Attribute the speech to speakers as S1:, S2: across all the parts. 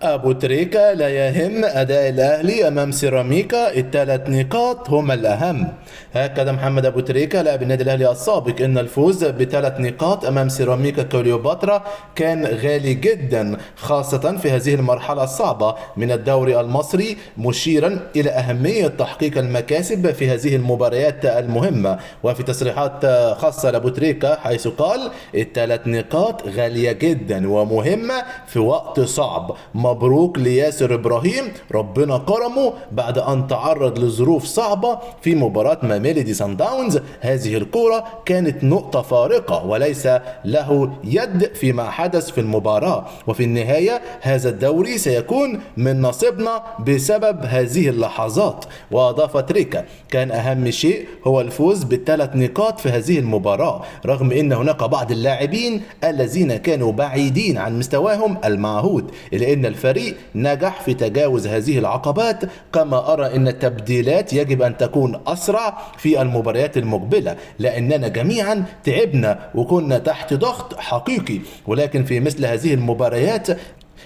S1: أبو تريكة لا يهم أداء الأهلي أمام سيراميكا، الثلاث نقاط هم الأهم. هكذا محمد أبو تريكة لاعب النادي الأهلي السابق إن الفوز بثلاث نقاط أمام سيراميكا كليوباترا كان غالي جدا، خاصة في هذه المرحلة الصعبة من الدوري المصري، مشيرا إلى أهمية تحقيق المكاسب في هذه المباريات المهمة. وفي تصريحات خاصة لأبو تريكة حيث قال: الثلاث نقاط غالية جدا ومهمة في وقت صعب. مبروك لياسر إبراهيم، ربنا كرمه بعد أن تعرض لظروف صعبة في مباراة ميلودي سان داونز. هذه الكرة كانت نقطة فارقة وليس له يد فيما حدث في المباراة، وفي النهاية هذا الدوري سيكون من نصيبنا بسبب هذه اللحظات. وأضاف تريكا: كان أهم شيء هو الفوز بالثلاث نقاط في هذه المباراة، رغم أن هناك بعض اللاعبين الذين كانوا بعيدين عن مستواهم المعهود، إلا أن الفريق نجح في تجاوز هذه العقبات. كما أرى أن التبديلات يجب أن تكون أسرع في المباريات المقبلة، لأننا جميعا تعبنا وكنا تحت ضغط حقيقي، ولكن في مثل هذه المباريات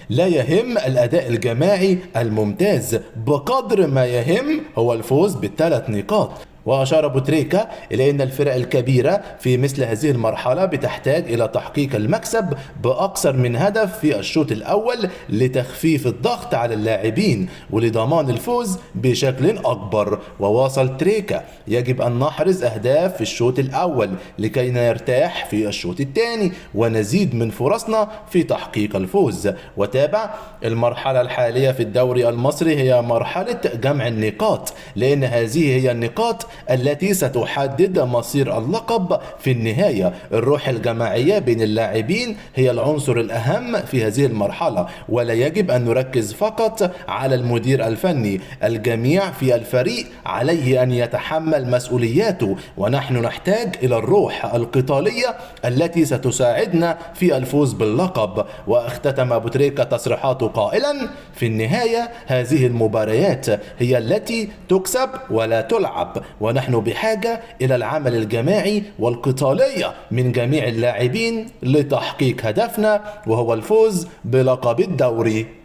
S1: لا يهم الأداء الجماعي الممتاز بقدر ما يهم هو الفوز بالثلاث نقاط. وأشار أبو تريكة إلى أن الفرق الكبيرة في مثل هذه المرحلة بتحتاج إلى تحقيق المكسب بأكثر من هدف في الشوط الأول لتخفيف الضغط على اللاعبين ولضمان الفوز بشكل أكبر. وواصل تريكة: يجب أن نحرز أهداف في الشوط الأول لكي نرتاح في الشوط الثاني ونزيد من فرصنا في تحقيق الفوز. وتابع: المرحلة الحالية في الدوري المصري هي مرحلة جمع النقاط، لأن هذه هي النقاط التي ستحدد مصير اللقب في النهاية. الروح الجماعية بين اللاعبين هي العنصر الأهم في هذه المرحلة، ولا يجب أن نركز فقط على المدير الفني. الجميع في الفريق عليه أن يتحمل مسؤولياته، ونحن نحتاج إلى الروح القتالية التي ستساعدنا في الفوز باللقب. واختتم أبو تريكة تصريحاته قائلا: في النهاية هذه المباريات هي التي تكسب ولا تلعب، ونحن بحاجة إلى العمل الجماعي والقتالية من جميع اللاعبين لتحقيق هدفنا، وهو الفوز بلقب الدوري.